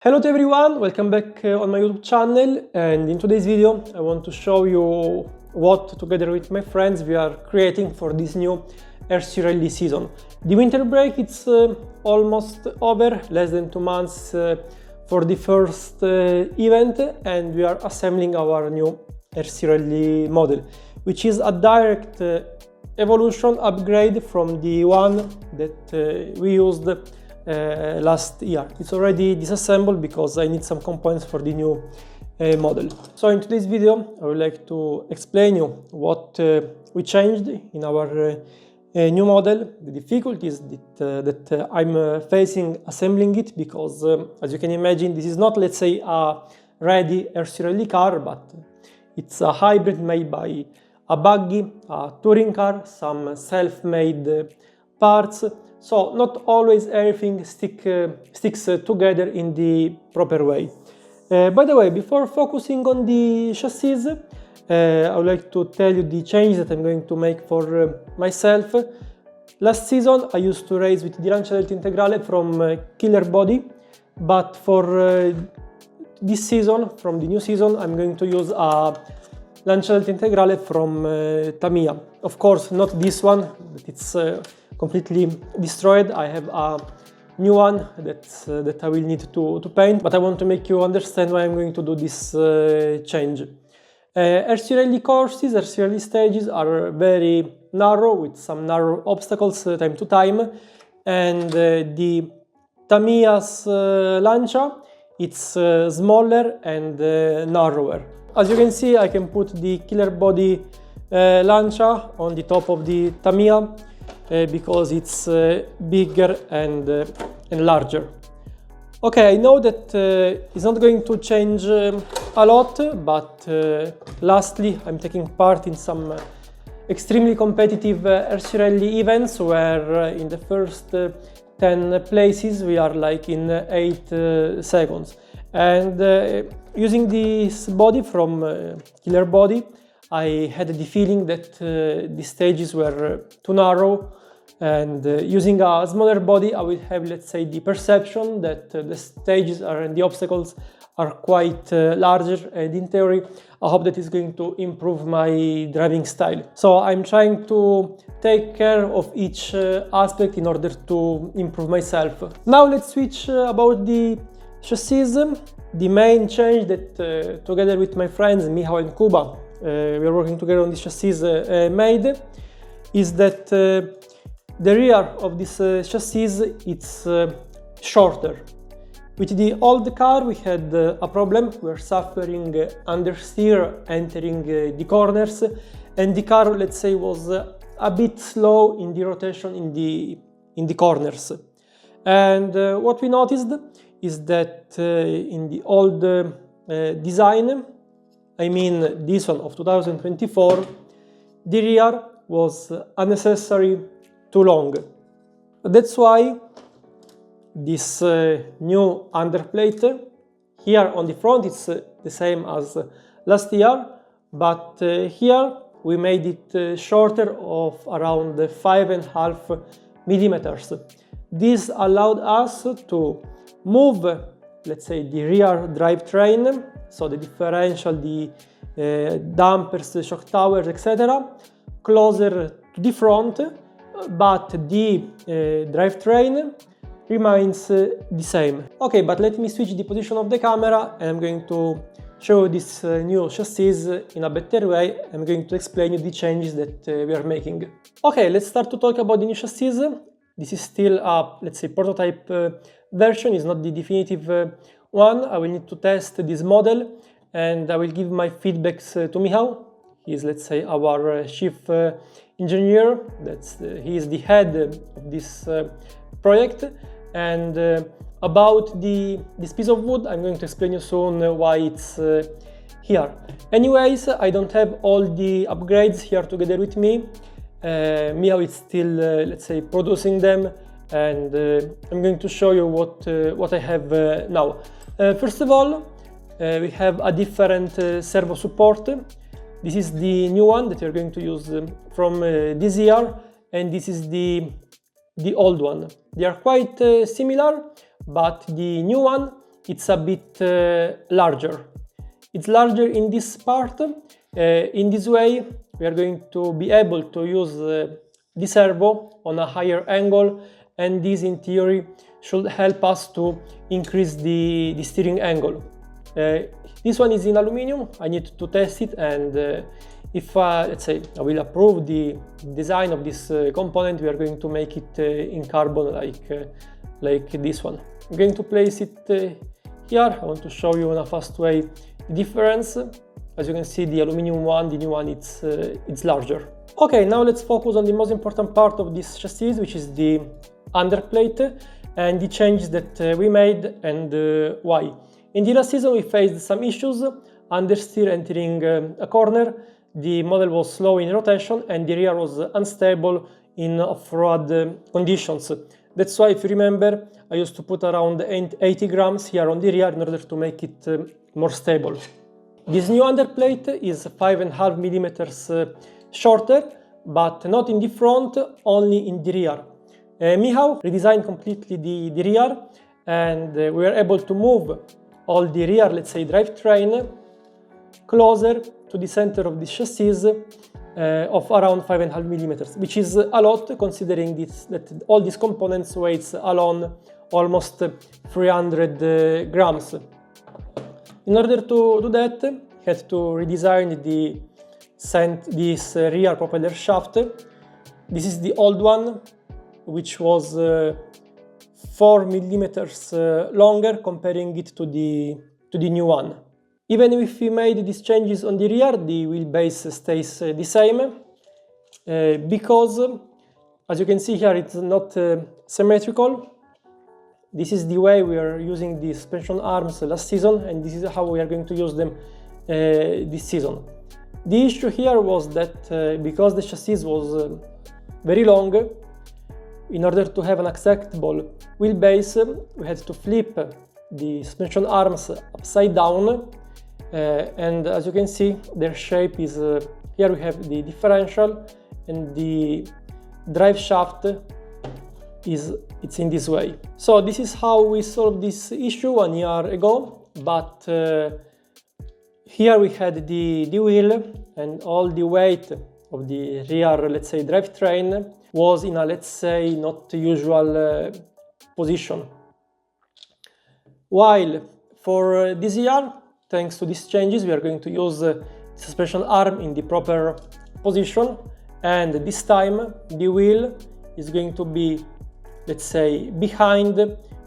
Hello to everyone, welcome back on my YouTube channel, and in today's video I want to show you what, together with my friends, we are creating for this new RC Rally season. The winter break, it's almost over, less than 2 months for the first event, and we are assembling our new RC Rally model, which is a direct evolution upgrade from the one that we used last year. It's already disassembled because I need some components for the new model. So in today's video I would like to explain you what we changed in our new model, the difficulties that I'm facing assembling it, because as you can imagine, this is not, let's say, a ready RC Rally car, but it's a hybrid made by a buggy, a touring car, some self-made parts. So not always everything sticks together in the proper way. By the way, before focusing on the chassis, I would like to tell you the changes that I'm going to make for myself. Last season I used to race with the Lancia Delta Integrale from Killer Body, but for this season, from the new season, I'm going to use a Lancia Delta Integrale from Tamiya. Of course, not this one, that it's completely destroyed. I have a new one that I will need to paint, but I want to make you understand why I'm going to do this change. RC Rally courses, RC Rally stages are very narrow, with some narrow obstacles time to time, and the Tamiya's Lancia, it's smaller and narrower. As you can see, I can put the Killer Body Lancia on the top of the Tamiya because it's bigger and larger. Okay, I know that it's not going to change a lot, but lastly, I'm taking part in some extremely competitive RC Rally events where in the first 10 places we are like in 8 seconds. And using this body from Killer Body, I had the feeling that the stages were too narrow, and using a smaller body I will have, let's say, the perception that the stages and the obstacles are quite larger, and in theory I hope that is going to improve my driving style. So I'm trying to take care of each aspect in order to improve myself. Now let's switch about the chassis. The main change that together with my friends Michał and Kuba, we are working together on this chassis made, is that the rear of this chassis, it's shorter. With the old car we had a problem. We were suffering understeer entering the corners, and the car, let's say, was a bit slow in the rotation in the corners. And what we noticed is that in the old design, I mean this one of 2024, the rear was unnecessary too long. That's why this new underplate here on the front, it's the same as last year, but here we made it shorter of around 5.5 millimeters. This allowed us to move, let's say, the rear drivetrain, so the differential, the dampers, the shock towers, etc., closer to the front, but the drivetrain remains the same. Okay, but let me switch the position of the camera, and I'm going to show you this new chassis in a better way. I'm going to explain you the changes that we are making. Okay, let's start to talk about the new chassis. This is still a, let's say, prototype version, is not the definitive one. I will need to test this model, and I will give my feedbacks to Michał. He is, let's say, our chief engineer. He is the head of this project. And about this piece of wood, I'm going to explain you soon why it's here. Anyways, I don't have all the upgrades here together with me. Michał is still, let's say, producing them, and I'm going to show you what I have now. First of all, we have a different servo support. This is the new one that we're going to use from this year, and this is the old one. They are quite similar, but the new one it's a bit larger. It's larger in this part. In this way, we are going to be able to use the servo on a higher angle, and this in theory should help us to increase the steering angle. This one is in aluminum. I need to test it, and if let's say I will approve the design of this component, we are going to make it in carbon like this one. I'm going to place it here. I want to show you in a fast way the difference. As you can see, the aluminum one, the new one, it's larger. Okay, now let's focus on the most important part of this chassis, which is the underplate and the changes that we made and why. In the last season we faced some issues. Understeer entering a corner, the model was slow in rotation, and the rear was unstable in off-road conditions. That's why, if you remember, I used to put around 80 grams here on the rear in order to make it more stable. This new underplate is 5.5 millimeters shorter, but not in the front, only in the rear. Michał redesigned completely the rear, and we were able to move all the rear, let's say, drivetrain closer to the center of the chassis of around 5.5 millimeters, which is a lot considering that all these components weighs alone almost 300 grams. In order to do that, I had to redesign this rear propeller shaft. This is the old one, which was 4 millimeters longer, comparing it to the new one. Even if we made these changes on the rear, the wheelbase stays the same, because as you can see here, it's not symmetrical. This is the way we are using the suspension arms last season, and this is how we are going to use them this season. The issue here was that because the chassis was very long, in order to have an acceptable wheelbase, we had to flip the suspension arms upside down, and as you can see, their shape is here. We have the differential, and the drive shaft it's in this way. So this is how we solved this issue 1 year ago, but here we had the wheel, and all the weight of the rear, let's say, drivetrain was in a, let's say, not usual position. While for this year, thanks to these changes, we are going to use the suspension arm in the proper position, and this time the wheel is going to be, let's say, behind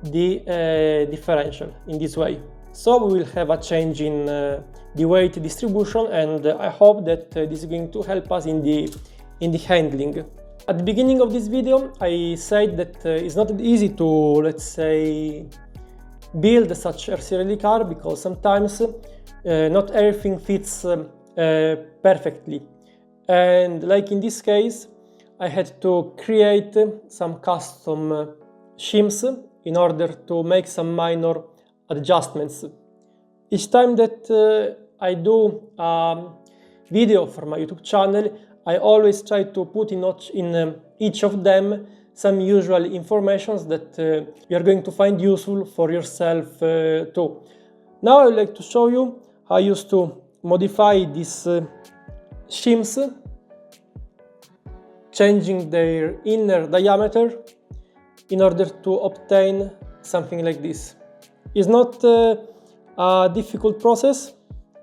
the differential in this way. So we will have a change in the weight distribution, and I hope that this is going to help us in the handling. At the beginning of this video, I said that it's not easy to, let's say, build such a RC rally car, because sometimes not everything fits perfectly. And like in this case, I had to create some custom shims in order to make some minor adjustments. Each time that I do a video for my YouTube channel, I always try to put in each of them some usual information that you are going to find useful for yourself too. Now I would like to show you how I used to modify these shims, changing their inner diameter in order to obtain something like this. It's not a difficult process.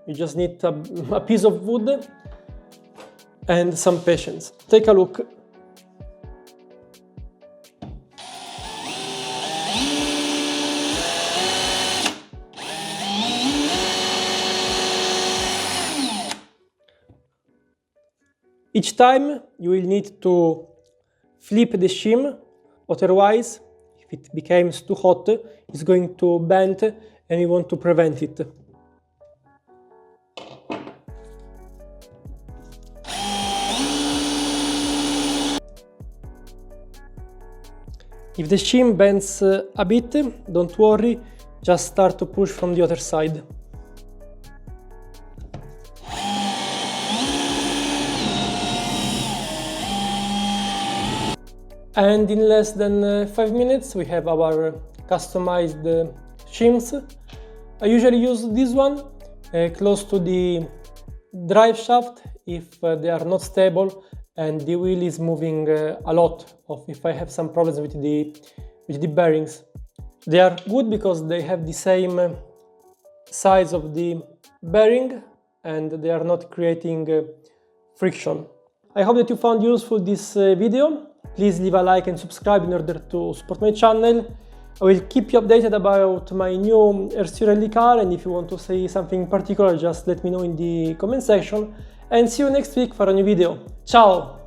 You just need a piece of wood and some patience. Take a look. Each time you will need to flip the shim, otherwise if it becomes too hot, it's going to bend, and we want to prevent it. If the shim bends a bit, don't worry, just start to push from the other side. And in less than 5 minutes we have our customized shims. I usually use this one close to the drive shaft if they are not stable and the wheel is moving a lot, or if I have some problems with the bearings. They are good because they have the same size of the bearing and they are not creating friction. I hope that you found useful this video. Please leave a like and subscribe in order to support my channel. I will keep you updated about my new RC Rally car, and if you want to say something in particular, just let me know in the comment section. And see you next week for a new video. Ciao!